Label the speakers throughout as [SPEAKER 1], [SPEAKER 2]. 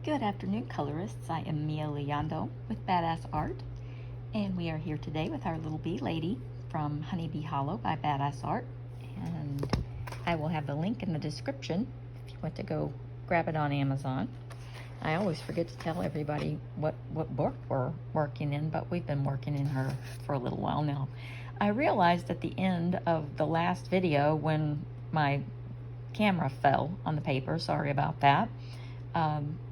[SPEAKER 1] Good afternoon, colorists. I am Mia Leondo with Badass Art, and we are here today with our little bee lady from Honeybee Hollow by Badass Art. And I will have the link in the description if you want to go grab it on Amazon. I always forget to tell everybody what book we're working in, but we've been working in her for a little while now. I realized at the end of the last video when my camera fell on the paper, sorry about that,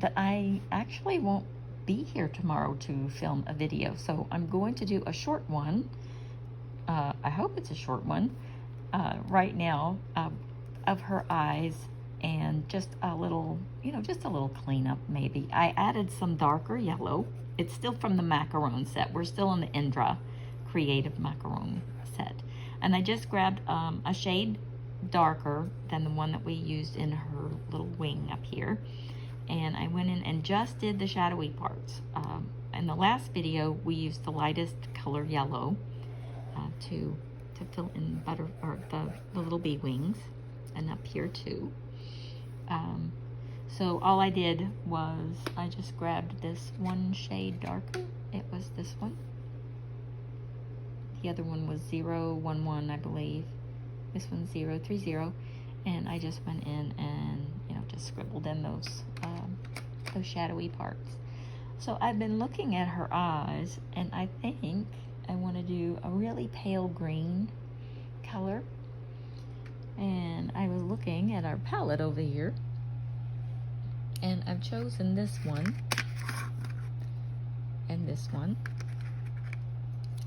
[SPEAKER 1] that I actually won't be here tomorrow to film a video. So I'm going to do a short one. I hope it's a short one right now of her eyes, and just a little, just a little cleanup maybe. I added some darker yellow. It's still from the Macaron set. We're still in the Indra Creative Macaron set. And I just grabbed a shade darker than the one that we used in her little wing up here. And I went in and just did the shadowy parts. In the last video, we used the lightest color yellow to fill in the little bee wings, and up here too. So all I did was I just grabbed this one shade darker. It was this one. The other one was 011, I believe. This one's 030, and I just went in and just scribbled in those shadowy parts. So I've been looking at her eyes, and I think I want to do a really pale green color. And I was looking at our palette over here, and I've chosen this one and this one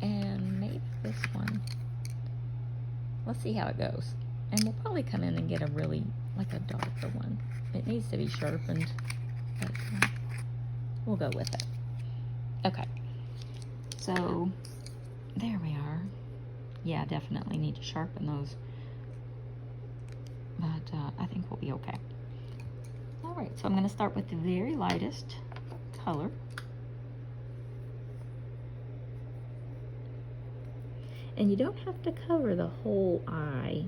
[SPEAKER 1] and maybe this one. Let's see how it goes. And we'll probably come in and get a really, like a darker one. It needs to be sharpened, but we'll go with it. Okay, so there we are. Yeah, definitely need to sharpen those, but I think we'll be okay. All right, so I'm going to start with the very lightest color. And you don't have to cover the whole eye.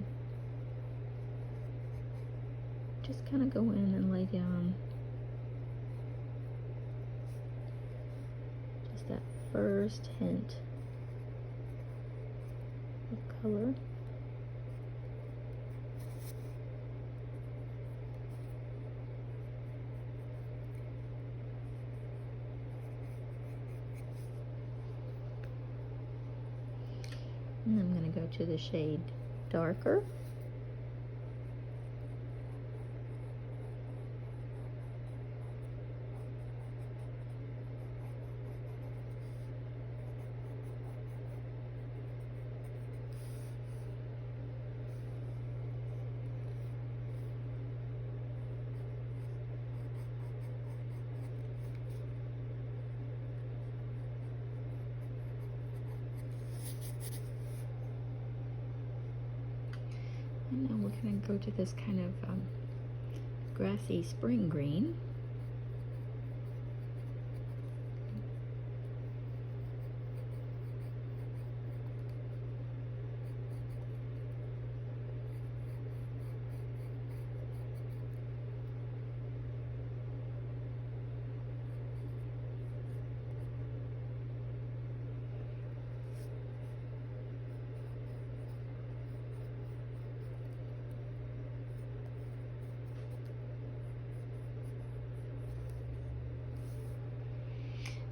[SPEAKER 1] Just kind of go in and lay down just that first hint of color. And I'm going to go to the shade darker. And now we're going to go to this kind of grassy spring green.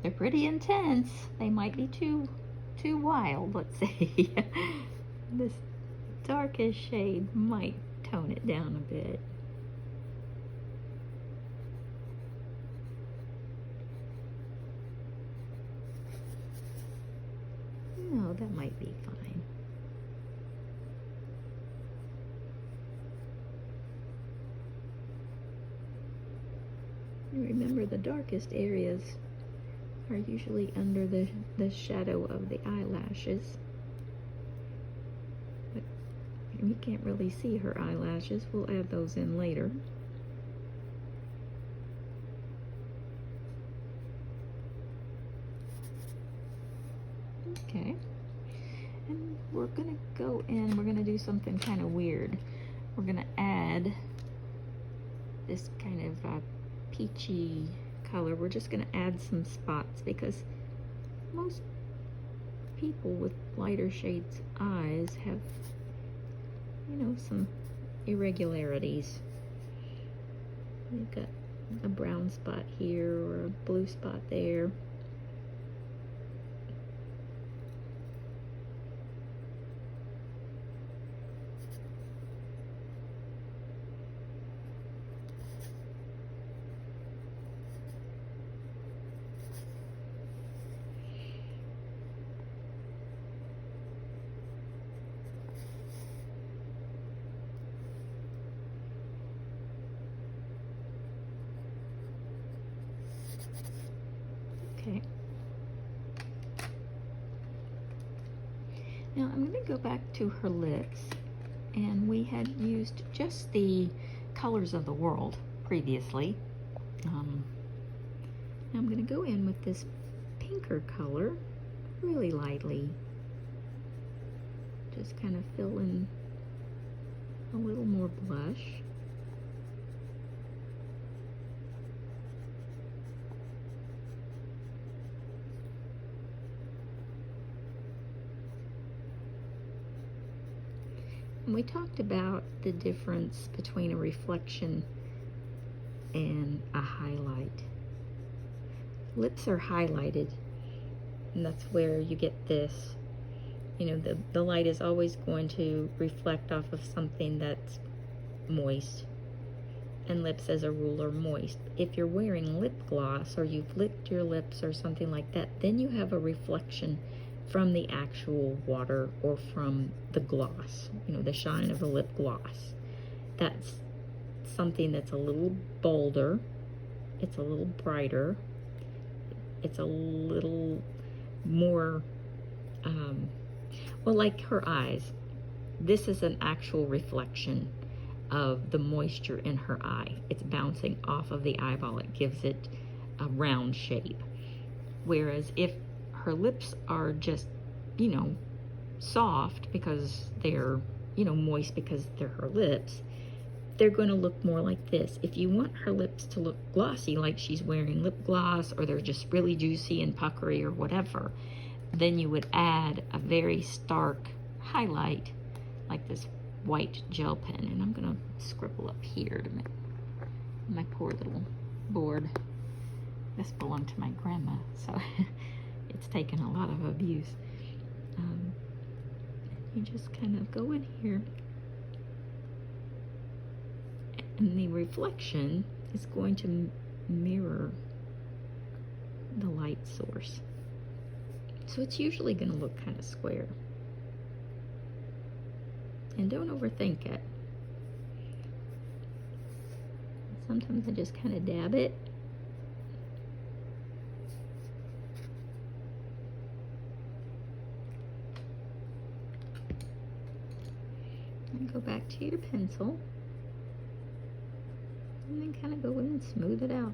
[SPEAKER 1] They're pretty intense. They might be too wild, let's say. This darkest shade might tone it down a bit. No, that might be fine. Remember, the darkest areas are usually under the shadow of the eyelashes. But you can't really see her eyelashes. We'll add those in later. Okay. And we're gonna go in, we're gonna do something kind of weird. We're gonna add this kind of peachy color, we're just going to add some spots because most people with lighter shades eyes have, you know, some irregularities. You've got a brown spot here or a blue spot there. Okay. Now I'm going to go back to her lips, and we had used just the colors of the world previously. Now I'm going to go in with this pinker color really lightly. Just kind of fill in a little more blush. And we talked about the difference between a reflection and a highlight. Lips are highlighted, and that's where you get this, you know, the light is always going to reflect off of something that's moist, and lips as a rule are moist. If you're wearing lip gloss or you've licked your lips or something like that, then you have a reflection from the actual water or from the gloss, you know, the shine of the lip gloss. That's something that's a little bolder, it's a little brighter, it's a little more, well, like her eyes. This is an actual reflection of the moisture in her eye. It's bouncing off of the eyeball. It gives it a round shape. Whereas if her lips are just, you know, soft because they're, you know, moist because they're her lips, they're going to look more like this. If you want her lips to look glossy, like she's wearing lip gloss, or they're just really juicy and puckery or whatever, then you would add a very stark highlight like this white gel pen. And I'm going to scribble up here to make my poor little board. This belonged to my grandma, so it's taken a lot of abuse. You just kind of go in here, and the reflection is going to mirror the light source. So it's usually going to look kind of square. And don't overthink it. Sometimes I just kind of dab it. And go back to your pencil. And then kind of go in and smooth it out.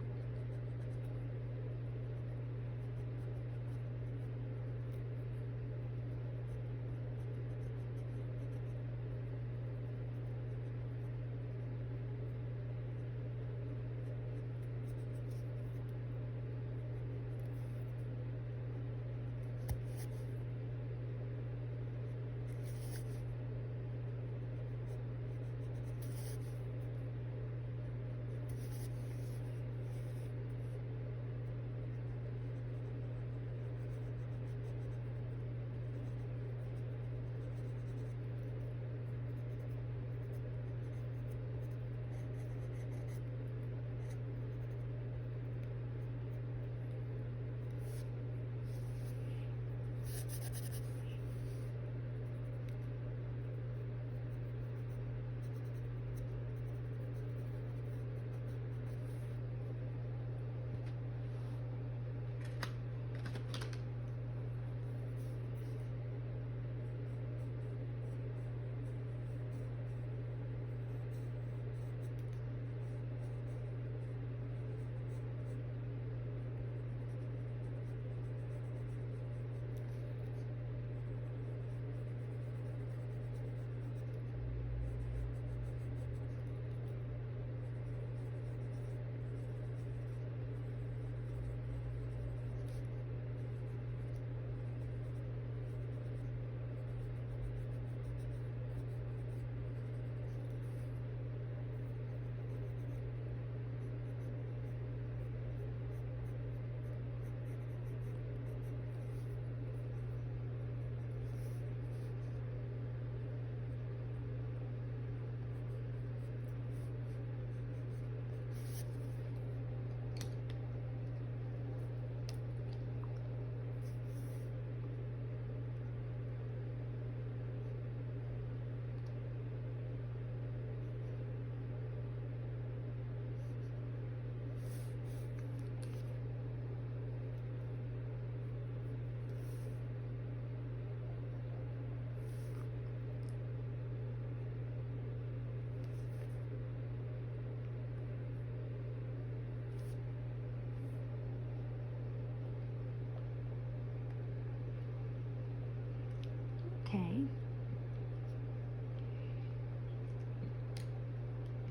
[SPEAKER 1] Okay.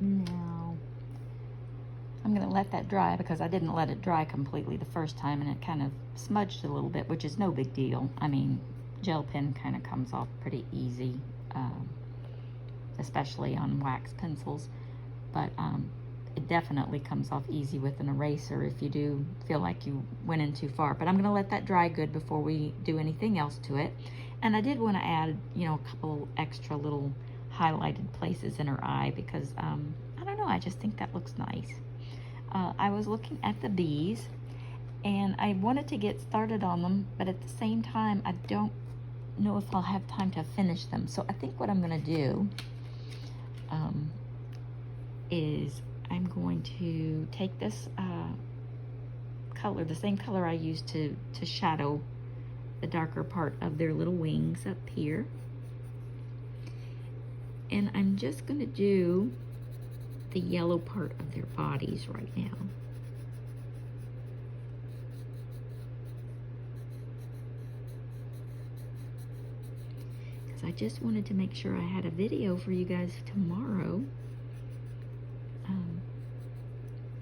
[SPEAKER 1] Now, I'm going to let that dry because I didn't let it dry completely the first time and it kind of smudged a little bit, which is no big deal. I mean, gel pen kind of comes off pretty easy, especially on wax pencils, but it definitely comes off easy with an eraser if you do feel like you went in too far. But I'm going to let that dry good before we do anything else to it. And I did want to add, you know, a couple extra little highlighted places in her eye because, I don't know, I just think that looks nice. I was looking at the bees and I wanted to get started on them, but at the same time, I don't know if I'll have time to finish them. So I think what I'm going to do is I'm going to take this color, the same color I used to shadow the darker part of their little wings up here. And I'm just going to do the yellow part of their bodies right now. Because I just wanted to make sure I had a video for you guys tomorrow.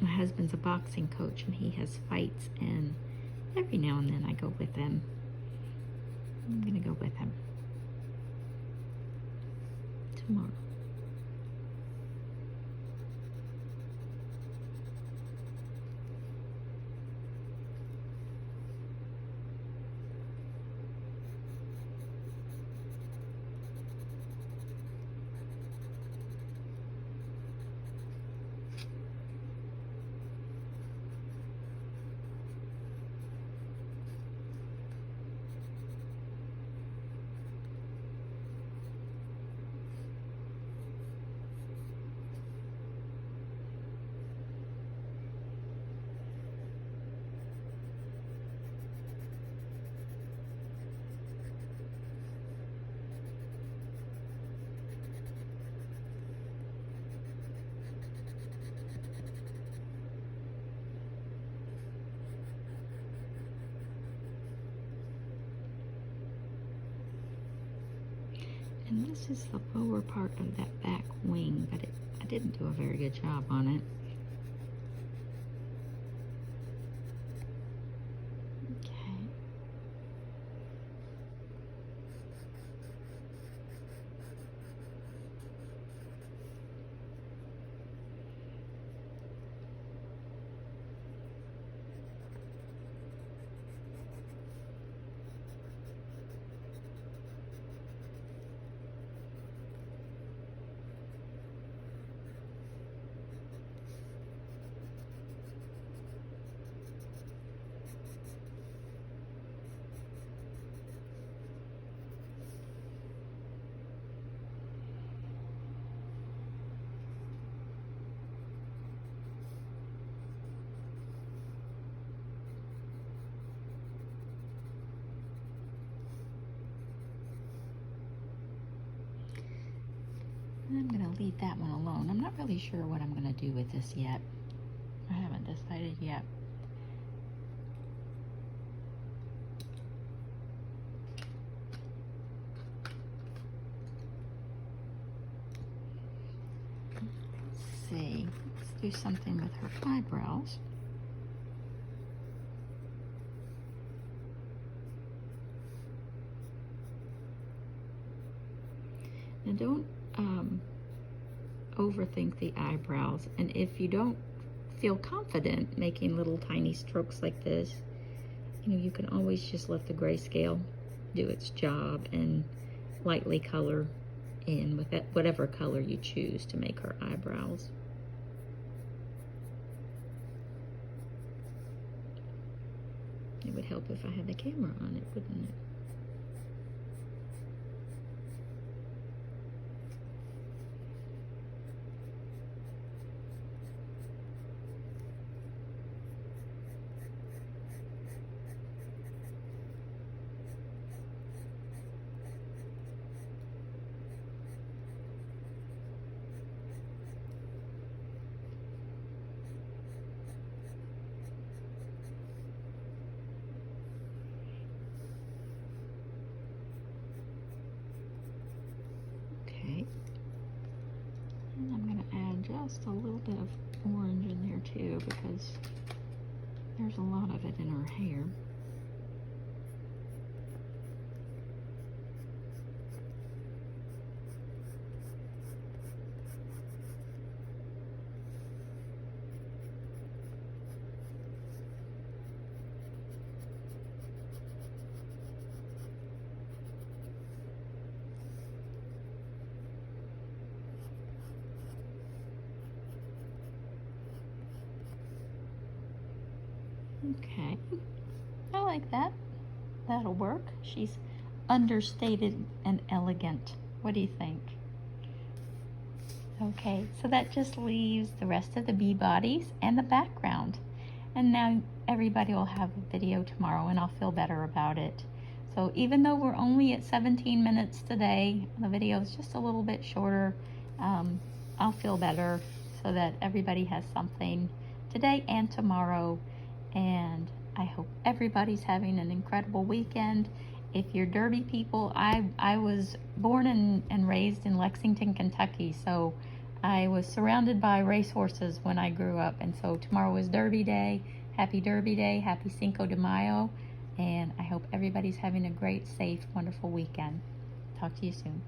[SPEAKER 1] My husband's a boxing coach and he has fights, and every now and then I go with him. I'm gonna go with him tomorrow. And this is the lower part of that back wing, but I didn't do a very good job on it. Okay. I'm going to leave that one alone. I'm not really sure what I'm going to do with this yet. I haven't decided yet. Let's see. Let's do something with her eyebrows. Now don't overthink the eyebrows, and if you don't feel confident making little tiny strokes like this, you know, you can always just let the grayscale do its job and lightly color in with that, whatever color you choose to make her eyebrows. It would help if I had the camera on it, wouldn't it? just a little bit of orange in there too, because there's a lot of it in her hair. Okay, I like that. That'll work. She's understated and elegant. What do you think? Okay, so that just leaves the rest of the bee bodies and the background. And now everybody will have a video tomorrow, and I'll feel better about it. So even though we're only at 17 minutes today, the video is just a little bit shorter, I'll feel better so that everybody has something today and tomorrow. And I hope everybody's having an incredible weekend. If you're Derby people, I was born and raised in Lexington, Kentucky, so I was surrounded by racehorses when I grew up, and so tomorrow is Derby Day. Happy Derby Day, happy Cinco de Mayo, and I hope everybody's having a great, safe, wonderful weekend. Talk to you soon.